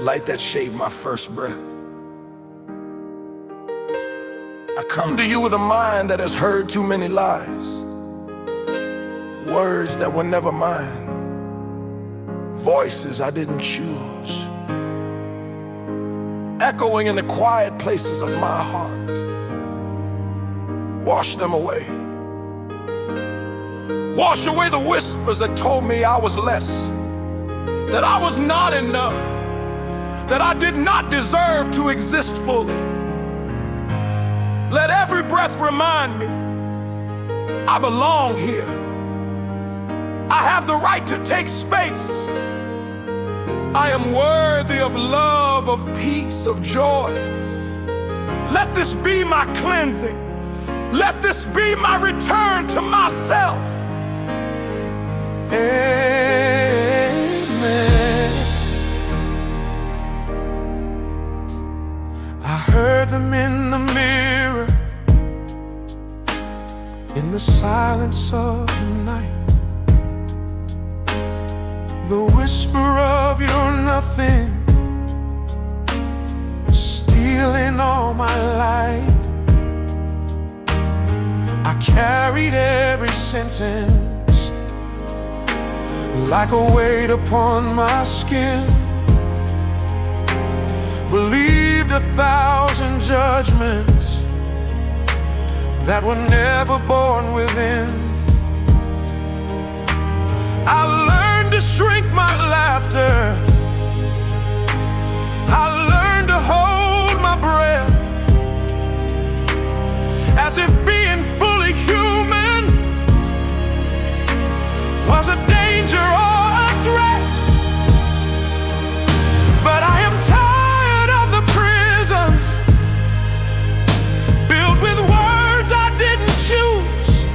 light that shaped my first breath. I come to you with a mind that has heard too many lies, words that were never mine, voices I didn't choose, echoing in the quiet places of my heart. Wash them away. Wash away the whispers that told me I was less, that I was not enough, that I did not deserve to exist fully. Let every breath remind me I belong here. I have the right to take space. I am worthy of love, of peace, of joy. Let this be my cleansing. Let this be my return to myself. Amen. I heard them in the mirror, in the silence of the night, the whisper of you're nothing, stealing all my light. I carried every sentence like a weight upon my skin, believed 1,000 judgments that were never born within. I learned to shrink my laughter. I learned to hold my breath, as if being fully human was a danger or a threat. But I am tired of the prisons built with words I didn't choose.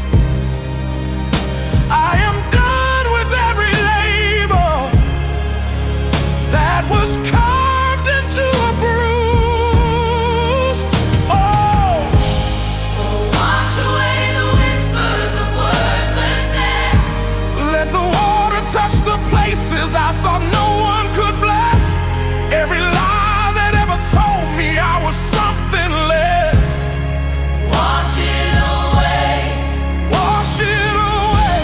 I am done with every label that was carved into a bruise. Oh, wash away the whispers of worthlessness. let the water touch the places I thought no one could bless. Every lie that ever told me I was something less. Wash it away. Wash it away.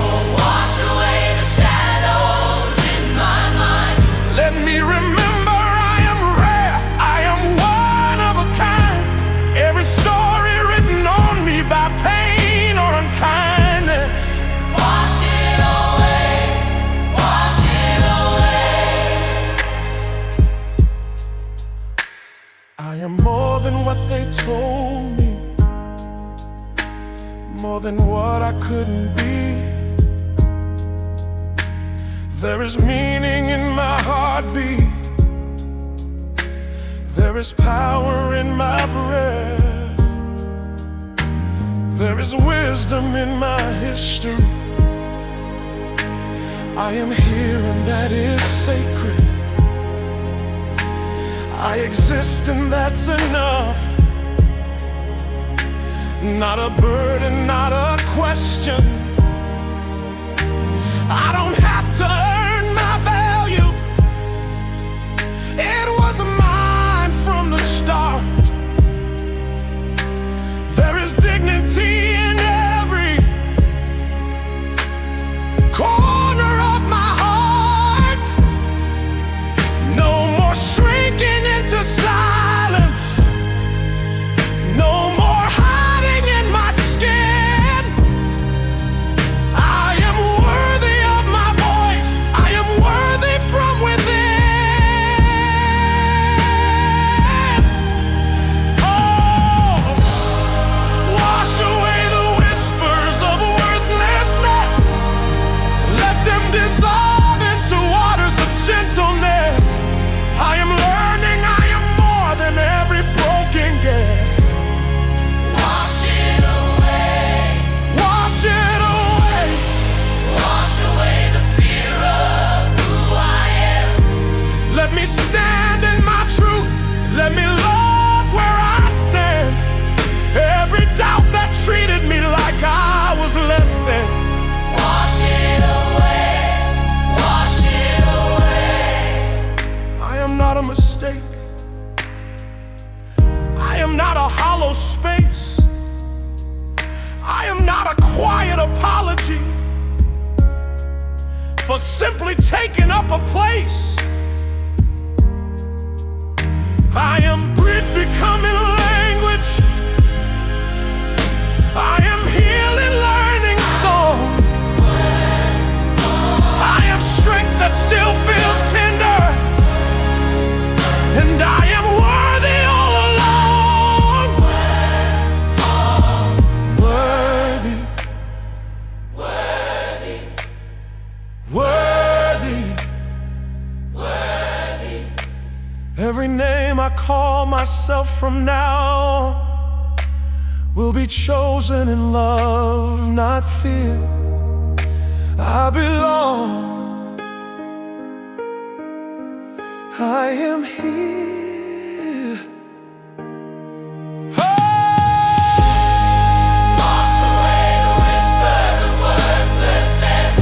Oh, wash away the shadows in my mind. Let me remember I am rare, I am one of a kind. Every story written on me by pain or unkindness. Wash it away. Wash it away. I am more than what they told me, more than what I couldn't be. There is meaning in my heartbeat. There is power in my breath. There is wisdom in my history. I am here and that is sacred. I exist and that's enough. Not a burden, not a question. I don't have to earn my value. It was mine from the start. There is dignity in every corner of my heart. No more shrinking into silence. No more hiding in my skin. I am worthy of my for simply taking up a place. I am bridge becoming language. I am healing, learning song. I am strength that still feels tender, and I am worthy all along. Worthy, worthy, worthy, worthy. Every name I call myself from now will be chosen in love, not fear. I belong. I am here. Oh! Wash away the whispers of worthlessness.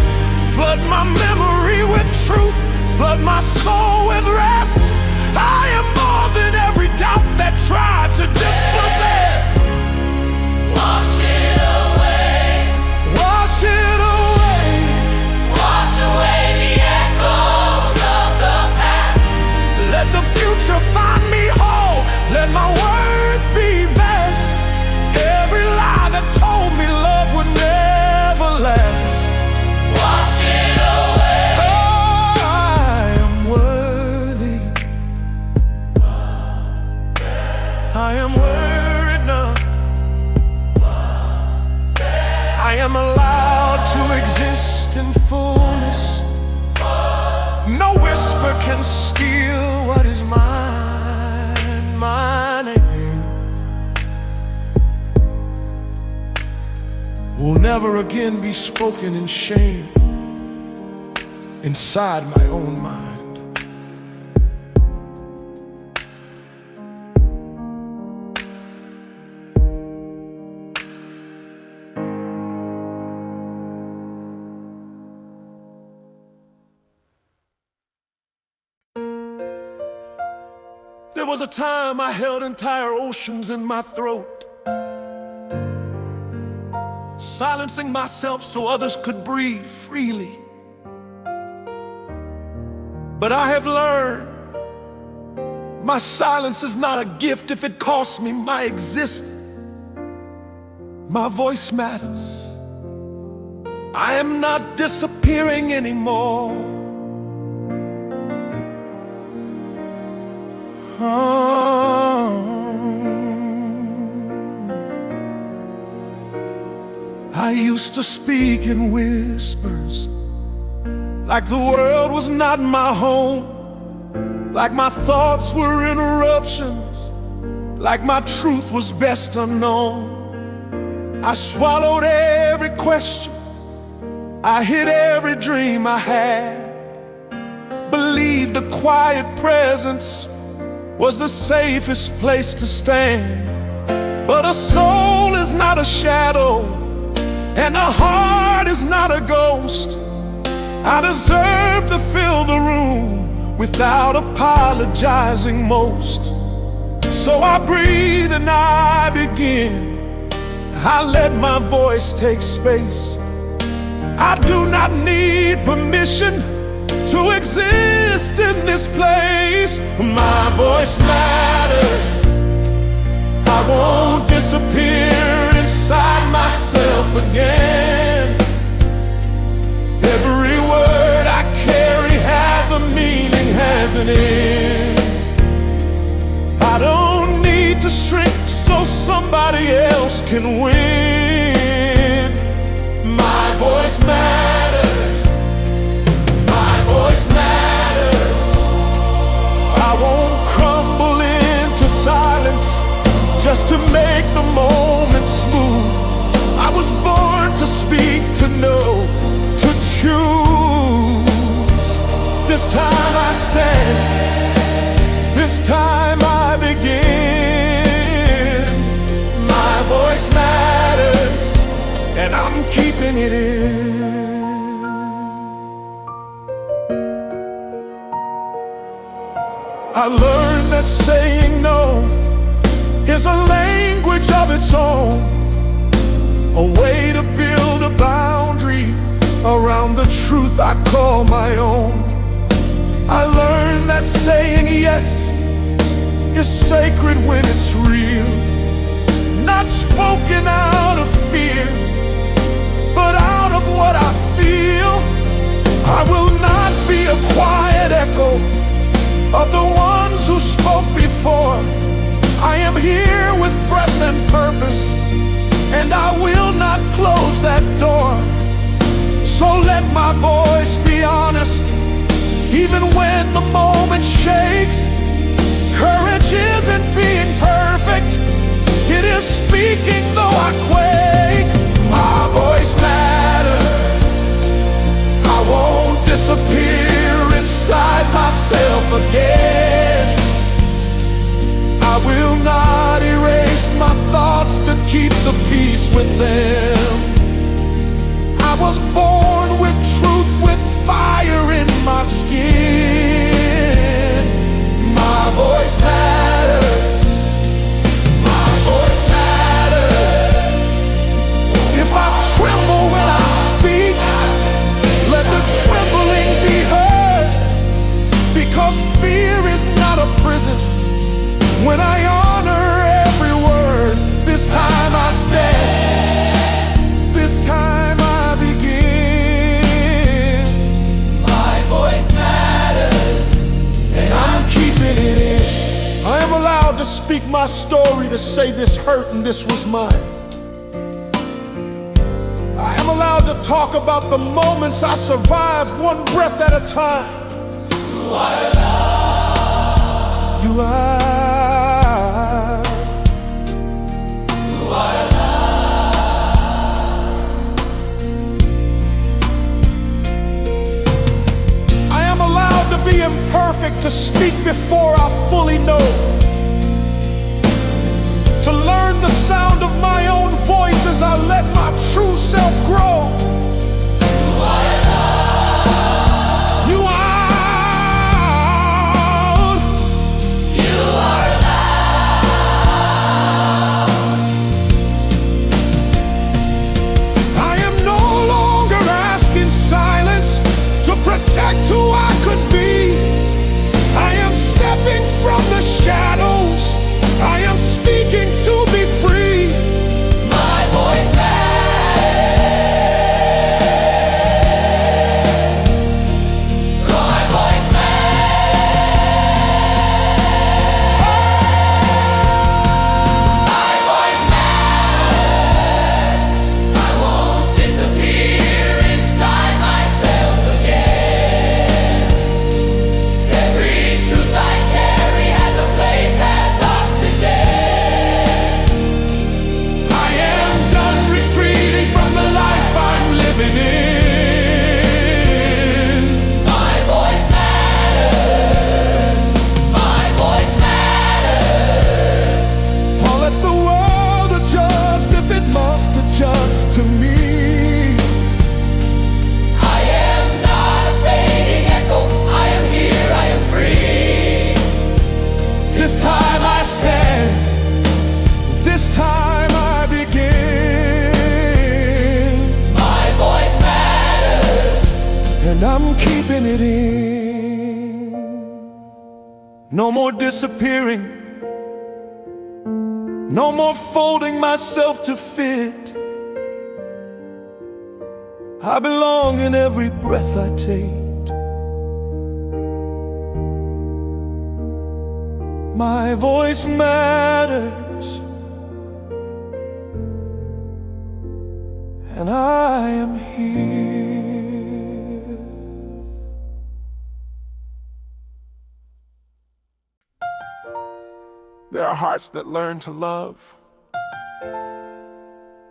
Flood my memory with truth. Flood my soul with rest. I am more than every doubt that tried to dispossess. Wash it away. Wash it away. Wash away the echoes of the past. Let the future find me whole. Let my worth be vast. Every lie that told me love would never last. Wash it away. I am worthy. I am worthy now. I am allowed to exist in fullness. No whisper can steal what is mine, my name will never again be spoken in shame inside my own mind. There was a time I held entire oceans in my throat, silencing myself so others could breathe freely. But I have learned my silence is not a gift if it costs me my existence. My voice matters. I am not disappearing anymore. I used to speak in whispers, like the world was not my home, like my thoughts were interruptions, like my truth was best unknown. I swallowed every question, I hid every dream I had, believed a quiet presence was the safest place to stand. But a soul is not a shadow, and a heart is not a ghost. I deserve to fill the room without apologizing most. So I breathe and I begin. I let my voice take space. I do not need permission to exist in this place. My voice matters. I won't disappear inside myself again. Every word I carry has a meaning, has an end. I don't need to shrink so somebody else can win. My voice matters. My voice matters. I won't crumble into silence just to make the moment smooth. I was born to speak, to know, to choose. This time I stand, this time I begin. My voice matters, and I'm keeping it in. I learned that saying no is a language of its own, a way to build a boundary around the truth I call my own. I learned that saying yes is sacred when it's real, not spoken out of fear, but out of what I feel. I will not be a quiet echo of the ones who spoke before. I am here with breath and purpose, and I will not close that door. So let my voice be honest, even when the moment shakes. Courage isn't being perfect, it is speaking though I quake. My voice matters, I won't disappear inside myself again. I will not erase my thoughts to keep the peace with them. I was born with truth, with fire in my skin. My voice matters, my voice matters. If I tremble when I speak, let the trembling be heard, because fear is not a prison. When I honor every word, this time I stand, this time I begin. My voice matters, and I'm keeping it in. I am allowed to speak my story, to say this hurt and this was mine. I am allowed to talk about the moments I survived, one breath at a time. You are enough. You are. You are enough. I am allowed to be imperfect, to speak before I fully know, to learn the sound of my own voice as I let my true self grow. You are enough. You are. You are enough. I am no longer asking silence to protect who I could be. I am stepping from the shadows. I am speaking to be free. My voice matters. My voice matters. My voice matters. I won't disappear inside myself again. Every truth I carry has a place as oxygen. I am done retreating from the life I'm living in. My voice matters. My voice matters. I'll let the world adjust if it must adjust to me. I am not a fading echo. I am here, I am free. This time I stand, this time I begin. My voice matters, and I'm keeping it in. No more disappearing, no more folding myself to fit. I belong in every breath I take. My voice matters, and I am here. There are hearts that learn to love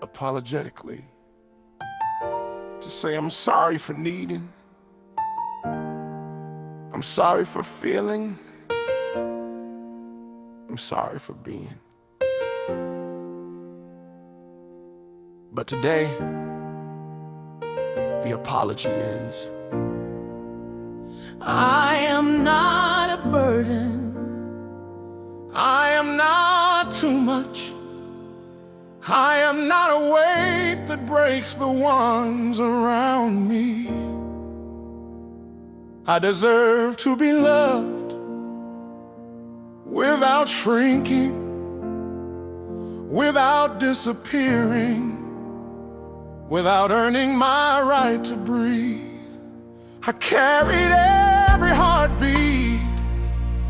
apologetically, to say I'm sorry for needing, I'm sorry for feeling, I'm sorry for being. But today, the apology ends. I am not a burden, I am not too much, I am not a weight that breaks the ones around me. I deserve to be loved without shrinking, without disappearing, without earning my right to breathe. I carried every heartbeat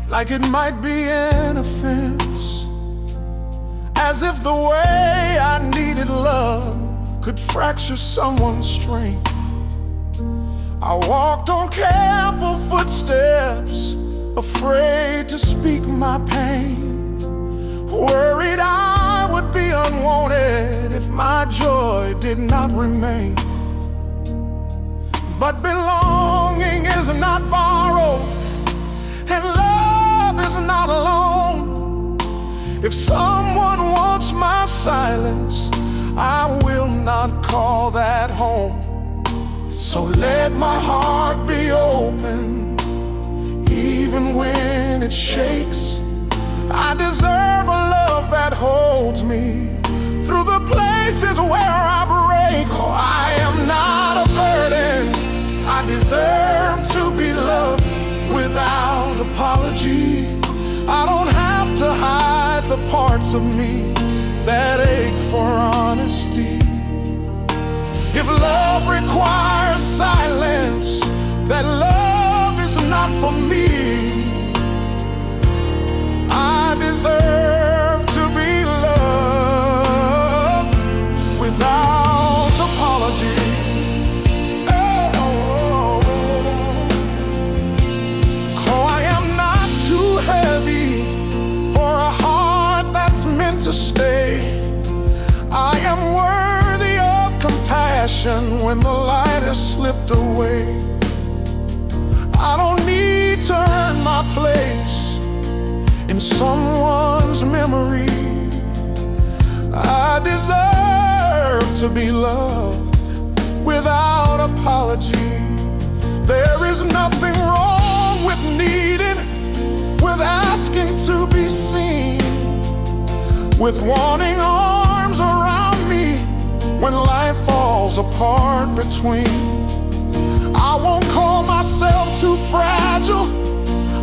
like it might be an offense, as if the way I needed love could fracture someone's strength. I walked on careful footsteps, afraid to speak my pain, worried I would be unwanted if my joy did not remain. But belonging is not borrowed, and love is not alone. If someone wants my silence, I will not call that home. So let my heart be open, even when it shakes. I deserve a love that holds me through the places where I break. Oh, I am not a burden. I deserve to be loved without apology. I don't have to hide the parts of me that ache for honesty. If love requires silence, that love is not for me. I deserve to be loved without apology. Oh, I am not too heavy for a heart that's meant to stay. I am worthy of compassion when the light has slipped away. I don't need to earn my place in someone's memory. I deserve to be loved without apology. There is nothing wrong with needing, with asking to be seen, with wanting arms around me when life falls apart between. I won't call myself too fragile.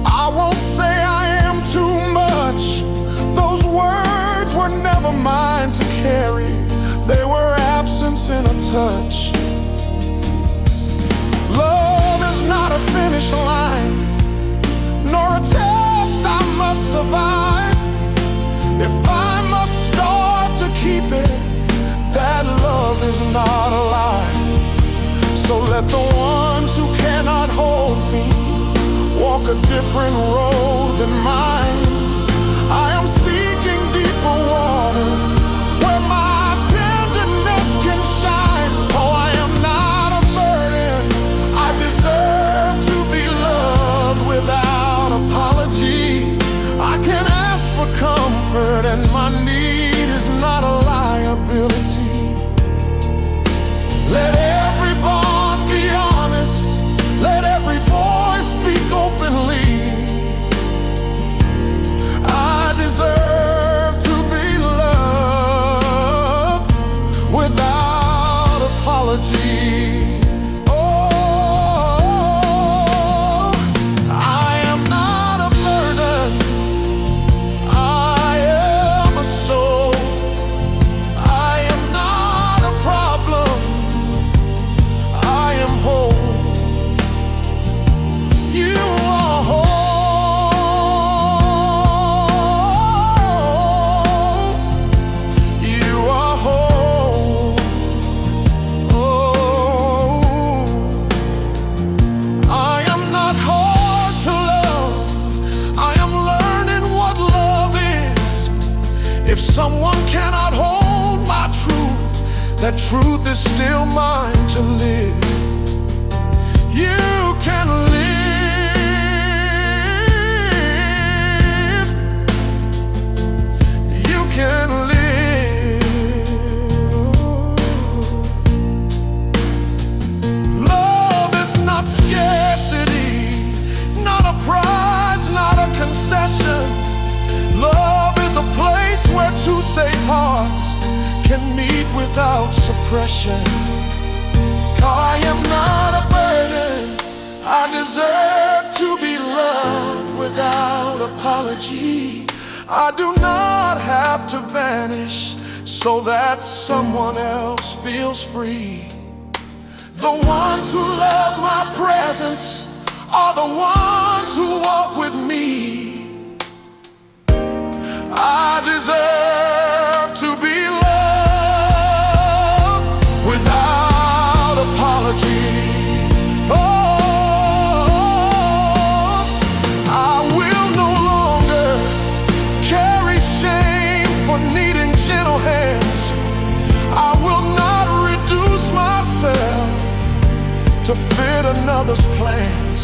I won't say I am too much. Those words were never mine to carry. They were absence in a touch. Love is not a finish line, nor a test I must survive. If I must starve to keep it, that love is not alive. So let the ones who cannot hold me walk a different road than mine. I am seeking deeper water where my tenderness can shine. Oh, I am not a burden. I deserve to be loved without apology. I can ask for comfort, and my need is not a liability. Let every bond be honest. Let every voice speak openly. I deserve to be loved without apology. Oh, I am not a burden. I am a soul. I am not a problem. I am whole. You are whole. You are whole. Oh, I am not hard to love. I am learning what love is. If someone cannot hold my truth, that truth is still mine to live. You can live. You can live. Love is not scarcity, not a prize, not a concession. Love is a place where two safe hearts can without suppression. I am not a burden. I deserve to be loved without apology. I do not have to vanish so that someone else feels free. The ones who love my presence are the ones who walk with me. I deserve to be loved without apology. Oh, I will no longer carry shame for needing gentle hands. I will not reduce myself to fit another's plans.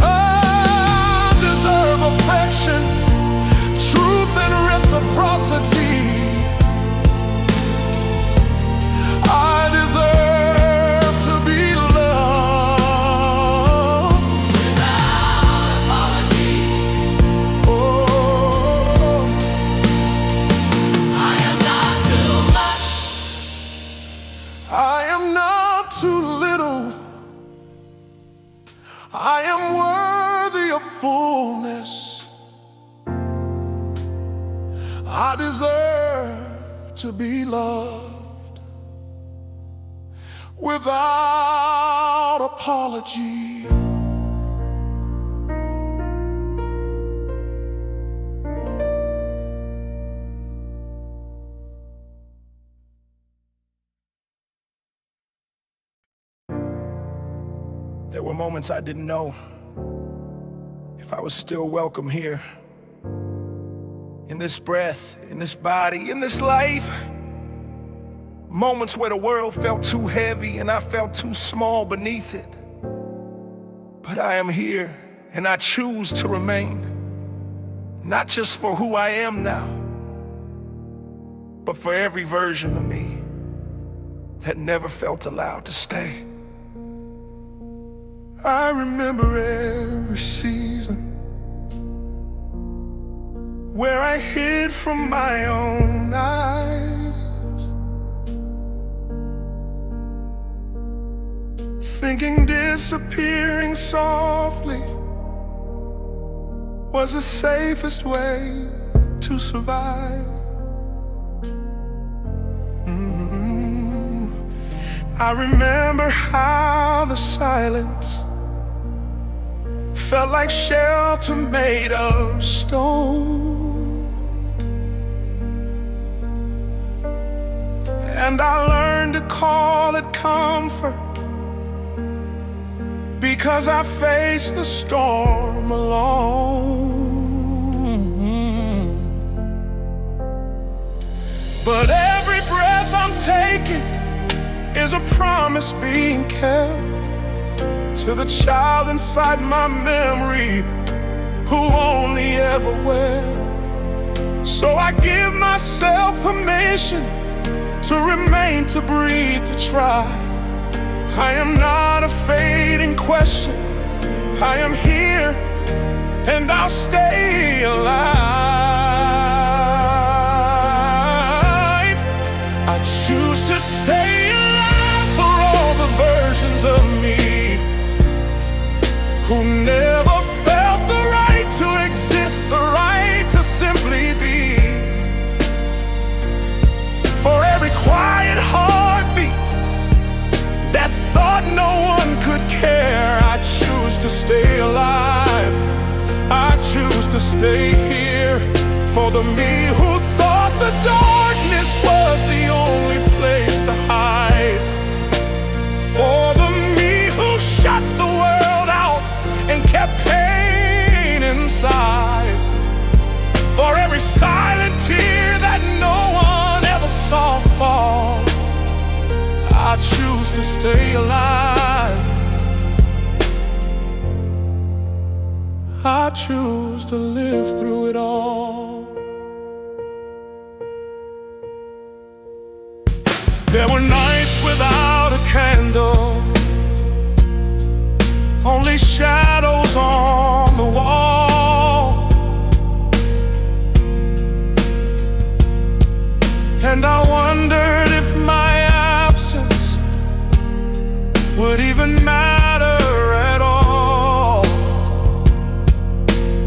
I deserve affection, truth and reciprocity. I deserve to be loved without apology. Oh, I am not too much. I am not too little. I am worthy of fullness. I deserve to be loved without apology. There were moments I didn't know if I was still welcome here. In this breath, in this body, in this life. Moments where the world felt too heavy and I felt too small beneath it. But I am here and I choose to remain. Not just for who I am now, but for every version of me that never felt allowed to stay. I remember every season where I hid from my own eyes, thinking disappearing softly was the safest way to survive. I remember how the silence felt like shelter made of stone. And I learned to call it comfort because I faced the storm alone. But every breath I'm taking is a promise being kept to the child inside my memory who only ever will. So I give myself permission to remain, to breathe, to try. I am not a fading question. I am here and I'll stay alive. I choose to stay alive for all the versions of me who never felt the right to exist, the right to simply be. For every quiet heartbeat that thought no one could care, I choose to stay alive. I choose to stay here for the me who thought the darkness was the only place to hide. For the me who shut the world out and kept pain inside. For every silent tear that no one ever saw fall, I choose to stay alive. I choose to live through it all. There were nights without a candle, only shadows on the wall. And I wondered didn't matter at all.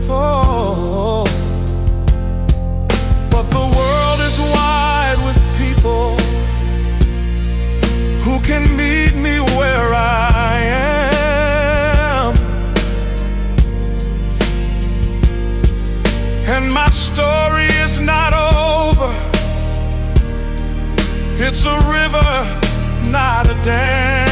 Oh, but the world is wide with people who can meet me where I am. And my story is not over. It's a river, not a dam.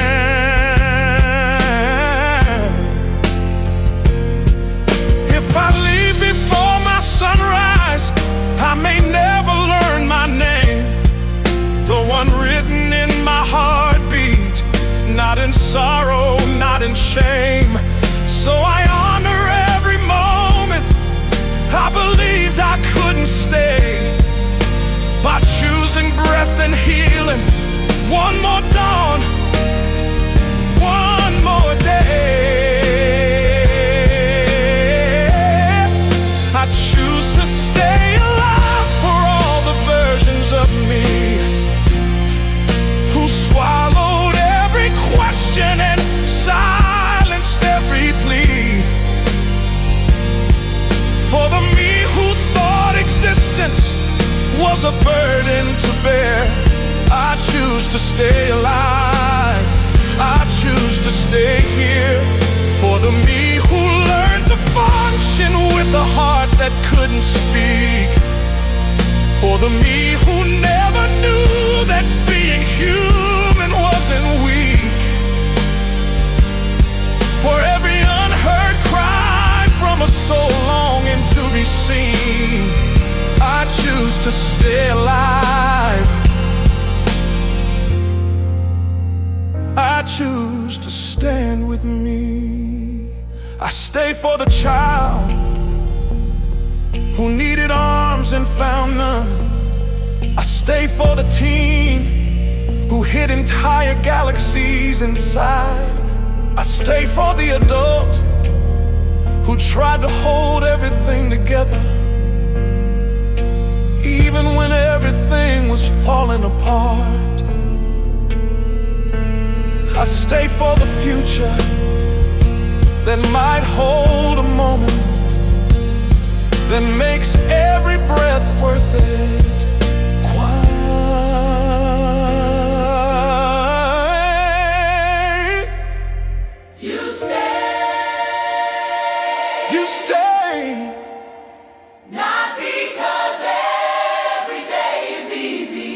If I leave before my sunrise, I may never learn my name, the one written in my heartbeat, not in sorrow, not in shame. So I honor every moment I believed I couldn't stay, by choosing breath and healing. One more dawn, one more day. I choose to stay alive for all the versions of me who swallowed every question and silenced every plea. For the me who thought existence was a burden to bear, I choose to stay alive. I choose to stay here. For the me who learned to function with a heart that couldn't speak. For the me who never knew that being human wasn't weak. For every unheard cry from a soul longing to be seen, I choose to stay alive. I choose to stand with me. I stay for the child who needed arms and found none. I stay for the teen who hid entire galaxies inside. I stay for the adult who tried to hold everything together, even when everything was falling apart. I stay for the future that might hold a moment that makes every breath worth it. Quiet. You stay. You stay. Not because every day is easy,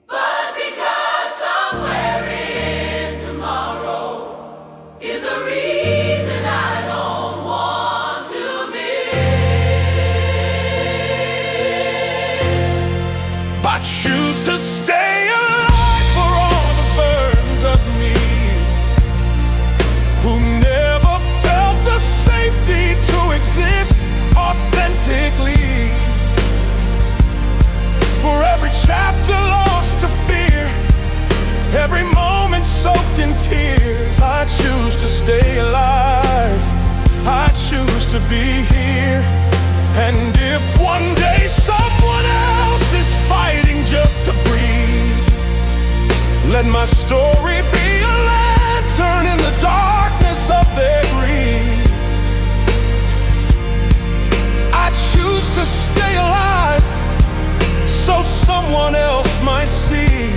but because somewhere in tomorrow is a reason I don't want to miss. I choose to stay alive for all the versions of me who never felt the safety to exist authentically. For every chapter lost to fear, every moment soaked in tears, I choose to stay alive. I choose to be here. And if one day someone else is fighting just to breathe, let my story be a lantern in the darkness of their grief. I choose to stay alive so someone else might see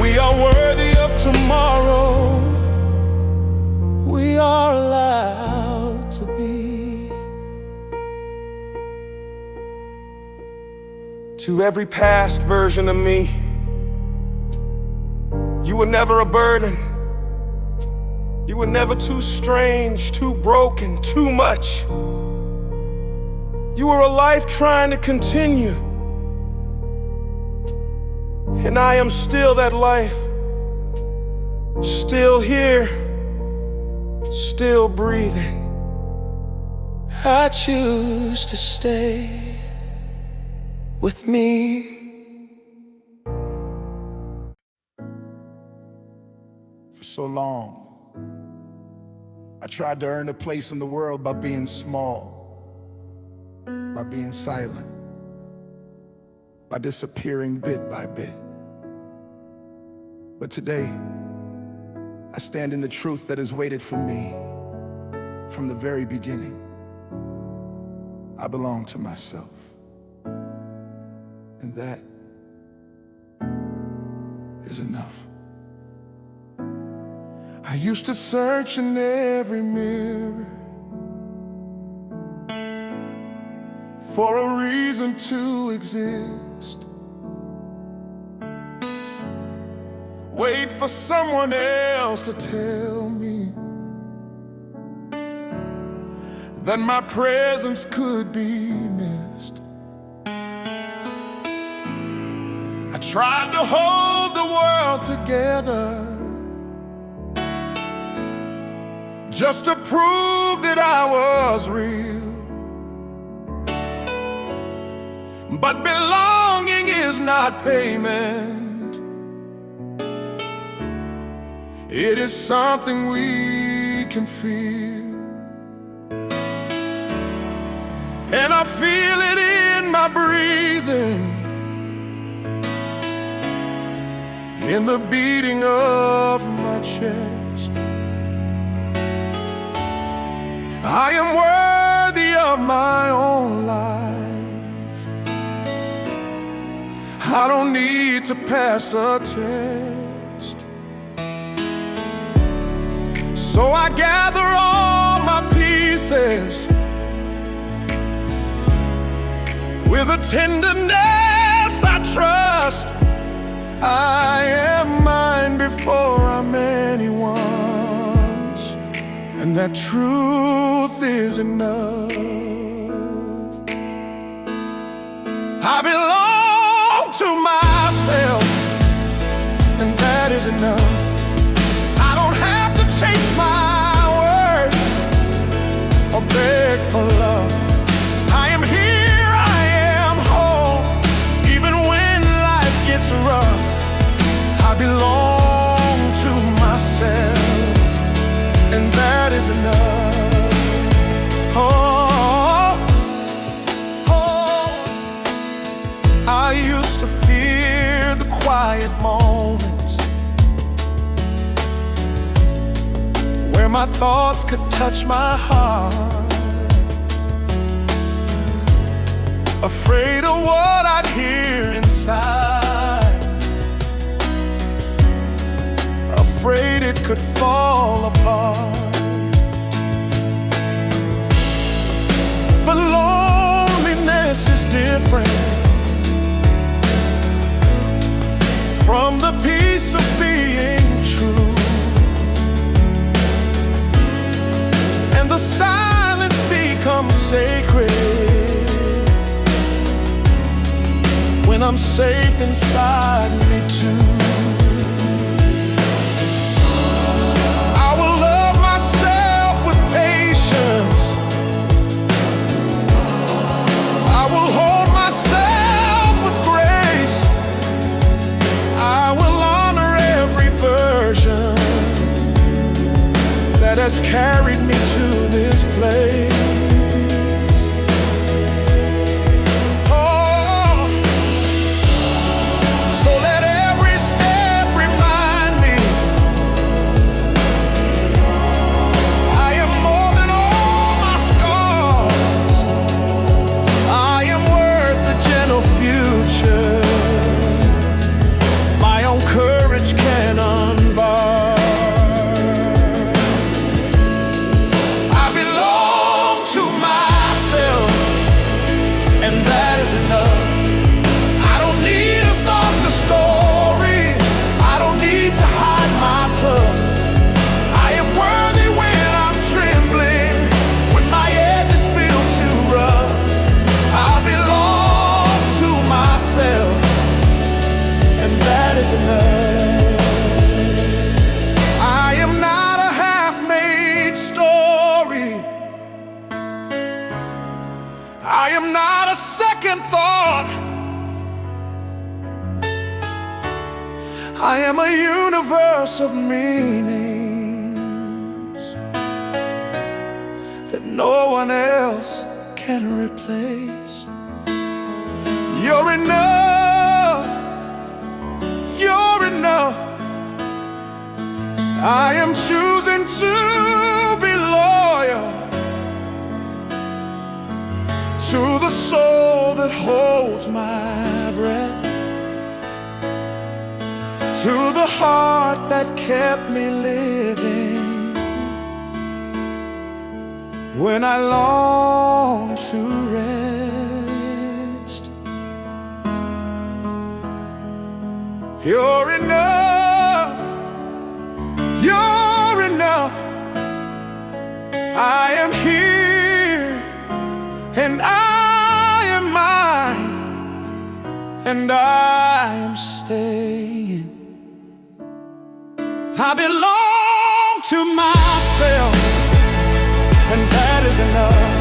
we are worthy of tomorrow. We are allowed to be. To every past version of me, you were never a burden. You were never too strange, too broken, too much. You were a life trying to continue, and I am still that life, still here, still breathing. I choose to stay with me. For so long, I tried to earn a place in the world by being small, by being silent, by disappearing bit by bit. But today, I stand in the truth that has waited for me from the very beginning. I belong to myself, and that is enough. I used to search in every mirror for a reason to exist. Wait for someone else to tell me that my presence could be missed. I tried to hold the world together just to prove that I was real. But belonging is not payment. It is something we can feel. And I feel it in my breathing, in the beating of my chest. I am worthy of my own life. I don't need to pass a test. So I gather all my pieces with a tenderness I trust. I am mine before I'm anyone's, and that truth is enough. I belong to myself, and that is enough. I don't have to chase my worth or beg for love. I am here, I am whole, even when life gets rough. I belong to myself, and that is enough. Oh, I used to fear the quiet moments where my thoughts could touch my heart, afraid of what I'd hear inside, afraid it could fall apart. But loneliness is different from the peace of being true, and the silence becomes sacred when I'm safe inside me too. I will love myself with patience. I will hold myself with grace. I will honor every version that has carried me to this place. I am not a half-made story. I am not a second thought. I am a universe of meanings that no one else can replace. You're enough. You're enough. I am choosing to be loyal to the soul that holds my breath, to the heart that kept me living when I long to rest. You're enough, you're enough. I am here and I am mine, and I am staying. I belong to myself, and that is enough.